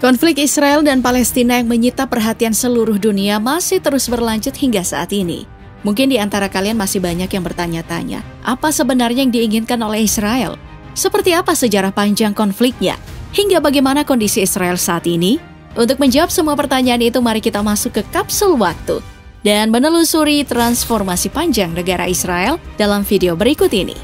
Konflik Israel dan Palestina yang menyita perhatian seluruh dunia masih terus berlanjut hingga saat ini. Mungkin di antara kalian masih banyak yang bertanya-tanya, apa sebenarnya yang diinginkan oleh Israel? Seperti apa sejarah panjang konfliknya? Hingga bagaimana kondisi Israel saat ini? Untuk menjawab semua pertanyaan itu, mari kita masuk ke kapsul waktu dan menelusuri transformasi panjang negara Israel dalam video berikut ini.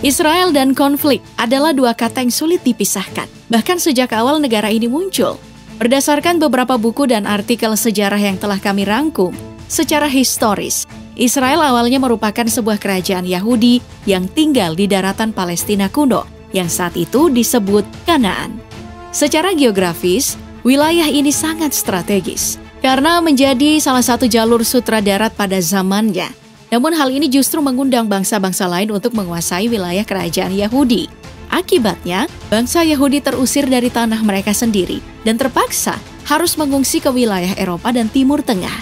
Israel dan konflik adalah dua kata yang sulit dipisahkan, bahkan sejak awal negara ini muncul. Berdasarkan beberapa buku dan artikel sejarah yang telah kami rangkum, secara historis, Israel awalnya merupakan sebuah kerajaan Yahudi yang tinggal di daratan Palestina kuno, yang saat itu disebut Kanaan. Secara geografis, wilayah ini sangat strategis, karena menjadi salah satu jalur sutra darat pada zamannya. Namun hal ini justru mengundang bangsa-bangsa lain untuk menguasai wilayah kerajaan Yahudi. Akibatnya, bangsa Yahudi terusir dari tanah mereka sendiri dan terpaksa harus mengungsi ke wilayah Eropa dan Timur Tengah.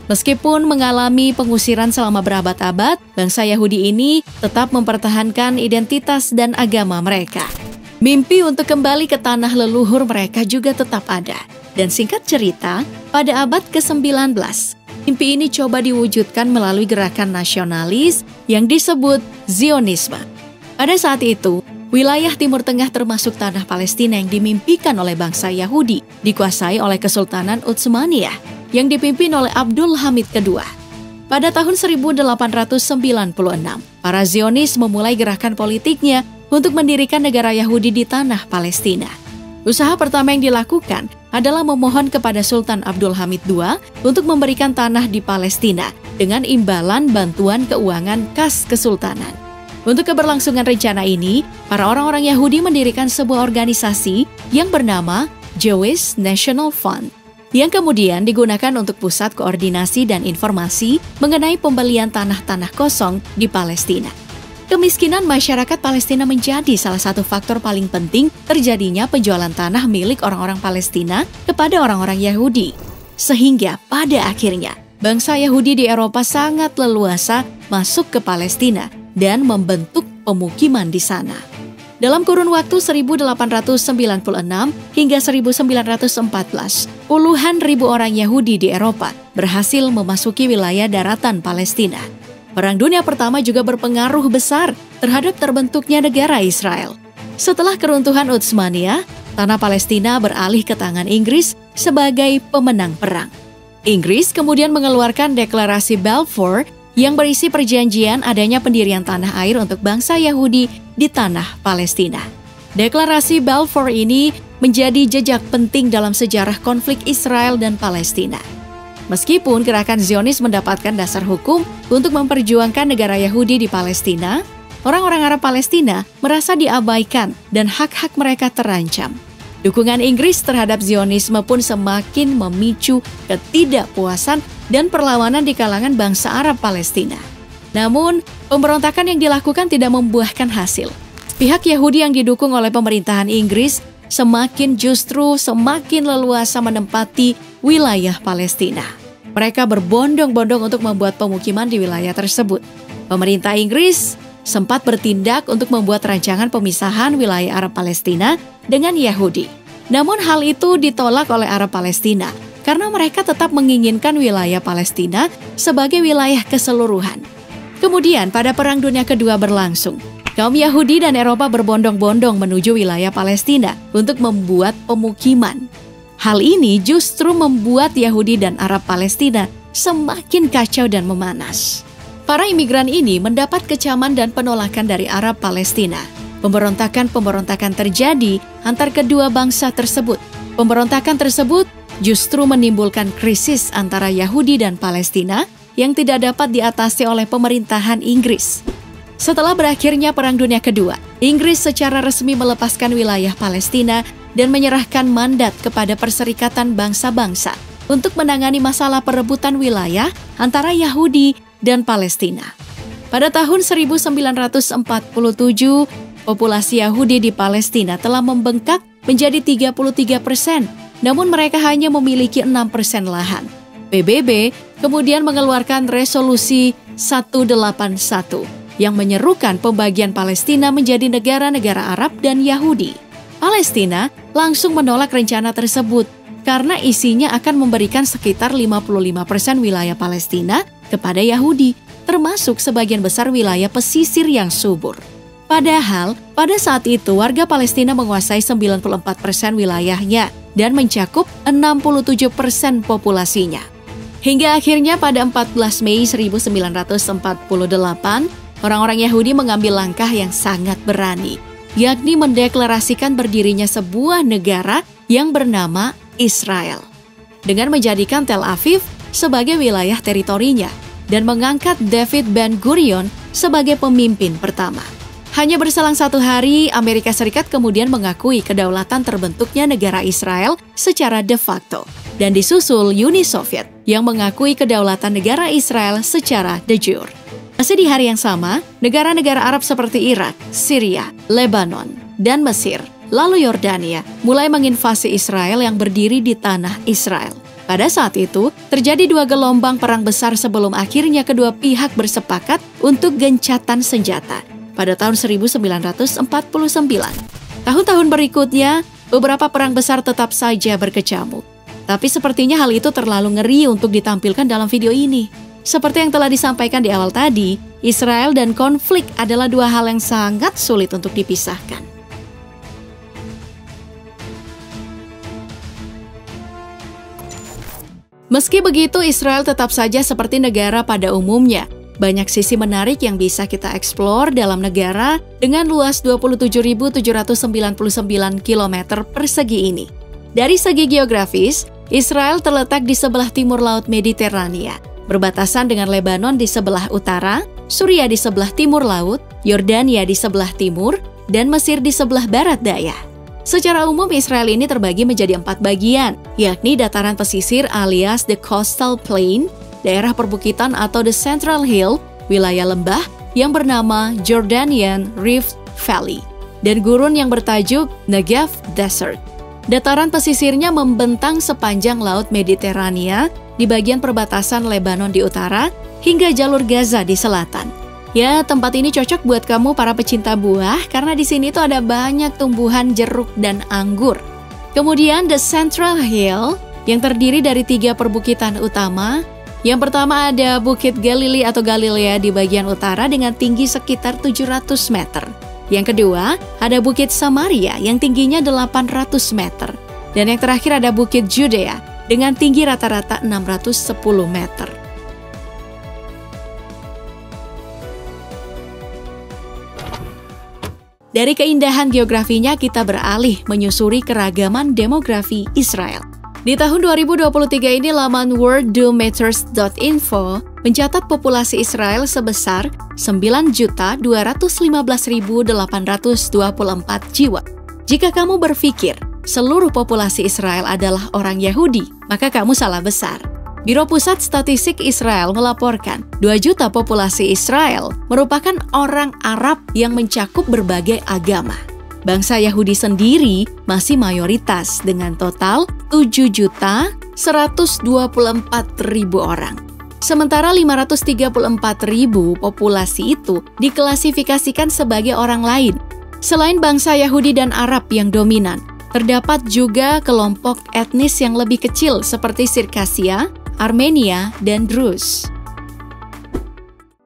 Meskipun mengalami pengusiran selama berabad-abad, bangsa Yahudi ini tetap mempertahankan identitas dan agama mereka. Mimpi untuk kembali ke tanah leluhur mereka juga tetap ada. Dan singkat cerita, pada abad ke-19, mimpi ini coba diwujudkan melalui gerakan nasionalis yang disebut Zionisme. Pada saat itu, wilayah Timur Tengah termasuk tanah Palestina yang dimimpikan oleh bangsa Yahudi, dikuasai oleh Kesultanan Utsmaniyah yang dipimpin oleh Abdul Hamid II. Pada tahun 1896, para Zionis memulai gerakan politiknya untuk mendirikan negara Yahudi di tanah Palestina. Usaha pertama yang dilakukan adalah memohon kepada Sultan Abdul Hamid II untuk memberikan tanah di Palestina dengan imbalan bantuan keuangan kas kesultanan. Untuk keberlangsungan rencana ini, para orang-orang Yahudi mendirikan sebuah organisasi yang bernama Jewish National Fund, yang kemudian digunakan untuk pusat koordinasi dan informasi mengenai pembelian tanah-tanah kosong di Palestina. Kemiskinan masyarakat Palestina menjadi salah satu faktor paling penting terjadinya penjualan tanah milik orang-orang Palestina kepada orang-orang Yahudi. Sehingga pada akhirnya, bangsa Yahudi di Eropa sangat leluasa masuk ke Palestina dan membentuk pemukiman di sana. Dalam kurun waktu 1896 hingga 1914, puluhan ribu orang Yahudi di Eropa berhasil memasuki wilayah daratan Palestina. Perang Dunia Pertama juga berpengaruh besar terhadap terbentuknya negara Israel. Setelah keruntuhan Utsmaniyah, tanah Palestina beralih ke tangan Inggris sebagai pemenang perang. Inggris kemudian mengeluarkan deklarasi Balfour yang berisi perjanjian adanya pendirian tanah air untuk bangsa Yahudi di tanah Palestina. Deklarasi Balfour ini menjadi jejak penting dalam sejarah konflik Israel dan Palestina. Meskipun gerakan Zionis mendapatkan dasar hukum untuk memperjuangkan negara Yahudi di Palestina, orang-orang Arab Palestina merasa diabaikan dan hak-hak mereka terancam. Dukungan Inggris terhadap Zionisme pun semakin memicu ketidakpuasan dan perlawanan di kalangan bangsa Arab Palestina. Namun, pemberontakan yang dilakukan tidak membuahkan hasil. Pihak Yahudi yang didukung oleh pemerintahan Inggris semakin leluasa menempati wilayah Palestina. Mereka berbondong-bondong untuk membuat pemukiman di wilayah tersebut. Pemerintah Inggris sempat bertindak untuk membuat rancangan pemisahan wilayah Arab Palestina dengan Yahudi. Namun hal itu ditolak oleh Arab Palestina karena mereka tetap menginginkan wilayah Palestina sebagai wilayah keseluruhan. Kemudian pada Perang Dunia Kedua berlangsung, kaum Yahudi dan Eropa berbondong-bondong menuju wilayah Palestina untuk membuat pemukiman. Hal ini justru membuat Yahudi dan Arab Palestina semakin kacau dan memanas. Para imigran ini mendapat kecaman dan penolakan dari Arab Palestina. Pemberontakan terjadi antar kedua bangsa tersebut. Pemberontakan tersebut justru menimbulkan krisis antara Yahudi dan Palestina yang tidak dapat diatasi oleh pemerintahan Inggris. Setelah berakhirnya Perang Dunia Kedua, Inggris secara resmi melepaskan wilayah Palestina dan menyerahkan mandat kepada Perserikatan Bangsa-Bangsa untuk menangani masalah perebutan wilayah antara Yahudi dan Palestina. Pada tahun 1947, populasi Yahudi di Palestina telah membengkak menjadi 33%, namun mereka hanya memiliki 6% lahan. PBB kemudian mengeluarkan resolusi 181 yang menyerukan pembagian Palestina menjadi negara-negara Arab dan Yahudi. Palestina langsung menolak rencana tersebut karena isinya akan memberikan sekitar 55% wilayah Palestina kepada Yahudi, termasuk sebagian besar wilayah pesisir yang subur. Padahal, pada saat itu warga Palestina menguasai 94% wilayahnya dan mencakup 67% populasinya. Hingga akhirnya pada 14 Mei 1948, orang-orang Yahudi mengambil langkah yang sangat berani, yakni mendeklarasikan berdirinya sebuah negara yang bernama Israel, dengan menjadikan Tel Aviv sebagai wilayah teritorinya dan mengangkat David Ben-Gurion sebagai pemimpin pertama. Hanya berselang 1 hari, Amerika Serikat kemudian mengakui kedaulatan terbentuknya negara Israel secara de facto, dan disusul Uni Soviet yang mengakui kedaulatan negara Israel secara de jure. Masih di hari yang sama, negara-negara Arab seperti Irak, Syria, Lebanon, dan Mesir, lalu Yordania, mulai menginvasi Israel yang berdiri di tanah Israel. Pada saat itu, terjadi 2 gelombang perang besar sebelum akhirnya kedua pihak bersepakat untuk gencatan senjata pada tahun 1949. Tahun-tahun berikutnya, beberapa perang besar tetap saja berkecamuk. Tapi sepertinya hal itu terlalu ngeri untuk ditampilkan dalam video ini. Seperti yang telah disampaikan di awal tadi, Israel dan konflik adalah 2 hal yang sangat sulit untuk dipisahkan. Meski begitu, Israel tetap saja seperti negara pada umumnya. Banyak sisi menarik yang bisa kita eksplor dalam negara dengan luas 27.799 km persegi ini. Dari segi geografis, Israel terletak di sebelah timur Laut Mediterania, berbatasan dengan Lebanon di sebelah utara, Suriah di sebelah timur laut, Yordania di sebelah timur, dan Mesir di sebelah barat daya. Secara umum, Israel ini terbagi menjadi 4 bagian, yakni dataran pesisir alias the coastal plain, daerah perbukitan atau the Central Hill, wilayah lembah yang bernama Jordanian Rift Valley, dan gurun yang bertajuk Negev Desert. Dataran pesisirnya membentang sepanjang Laut Mediterania di bagian perbatasan Lebanon di utara hingga jalur Gaza di selatan. Ya, tempat ini cocok buat kamu para pecinta buah karena di sini tuh ada banyak tumbuhan jeruk dan anggur. Kemudian the Central Hill yang terdiri dari 3 perbukitan utama. Yang pertama ada Bukit Galili atau Galilea di bagian utara dengan tinggi sekitar 700 meter. Yang kedua, ada Bukit Samaria yang tingginya 800 meter. Dan yang terakhir ada Bukit Judea dengan tinggi rata-rata 610 meter. Dari keindahan geografinya, kita beralih menyusuri keragaman demografi Israel. Di tahun 2023 ini, laman worlddometers.info mencatat populasi Israel sebesar 9.215.824 jiwa. Jika kamu berpikir seluruh populasi Israel adalah orang Yahudi, maka kamu salah besar. Biro Pusat Statistik Israel melaporkan 2 juta populasi Israel merupakan orang Arab yang mencakup berbagai agama. Bangsa Yahudi sendiri masih mayoritas dengan total 7.124.000 orang. Sementara 534.000 populasi itu diklasifikasikan sebagai orang lain. Selain bangsa Yahudi dan Arab yang dominan, terdapat juga kelompok etnis yang lebih kecil seperti Sirkasia, Armenia, dan Druze.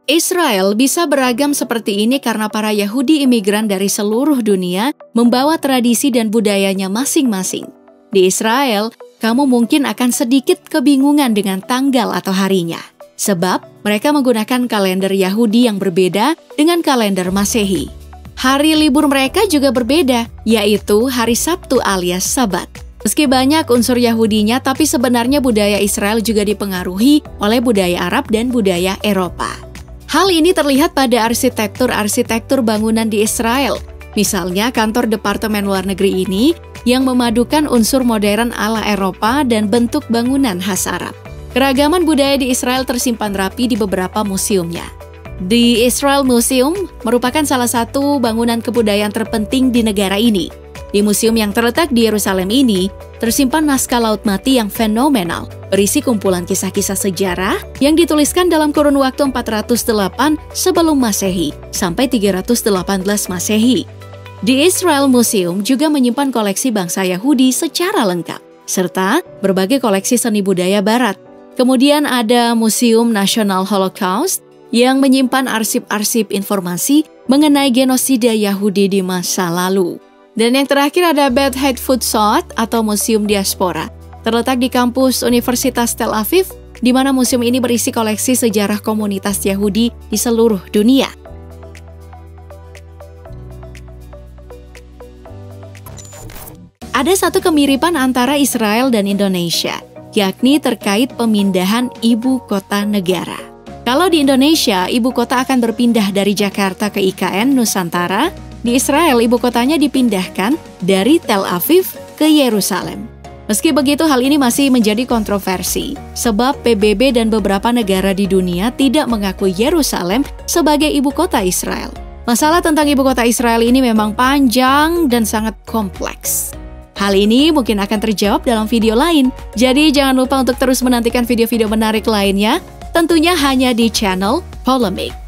Israel bisa beragam seperti ini karena para Yahudi imigran dari seluruh dunia membawa tradisi dan budayanya masing-masing. Di Israel, kamu mungkin akan sedikit kebingungan dengan tanggal atau harinya, sebab mereka menggunakan kalender Yahudi yang berbeda dengan kalender Masehi. Hari libur mereka juga berbeda, yaitu hari Sabtu alias Sabat. Meski banyak unsur Yahudinya, tapi sebenarnya budaya Israel juga dipengaruhi oleh budaya Arab dan budaya Eropa. Hal ini terlihat pada arsitektur bangunan di Israel. Misalnya kantor Departemen Luar Negeri ini yang memadukan unsur modern ala Eropa dan bentuk bangunan khas Arab. Keragaman budaya di Israel tersimpan rapi di beberapa museumnya. The Israel Museum merupakan salah satu bangunan kebudayaan terpenting di negara ini. Di museum yang terletak di Yerusalem ini, tersimpan naskah Laut Mati yang fenomenal, berisi kumpulan kisah-kisah sejarah yang dituliskan dalam kurun waktu 408 sebelum Masehi sampai 318 Masehi. The Israel Museum juga menyimpan koleksi bangsa Yahudi secara lengkap, serta berbagai koleksi seni budaya barat. Kemudian ada Museum Nasional Holocaust yang menyimpan arsip-arsip informasi mengenai genosida Yahudi di masa lalu. Dan yang terakhir ada Beit Hatshepsut atau Museum Diaspora, terletak di kampus Universitas Tel Aviv, di mana museum ini berisi koleksi sejarah komunitas Yahudi di seluruh dunia. Ada satu kemiripan antara Israel dan Indonesia, yakni terkait pemindahan ibu kota negara. Kalau di Indonesia, ibu kota akan berpindah dari Jakarta ke IKN Nusantara. Di Israel, ibu kotanya dipindahkan dari Tel Aviv ke Yerusalem. Meski begitu, hal ini masih menjadi kontroversi, sebab PBB dan beberapa negara di dunia tidak mengakui Yerusalem sebagai ibu kota Israel. Masalah tentang ibu kota Israel ini memang panjang dan sangat kompleks. Hal ini mungkin akan terjawab dalam video lain, jadi jangan lupa untuk terus menantikan video-video menarik lainnya, tentunya hanya di channel Polemik.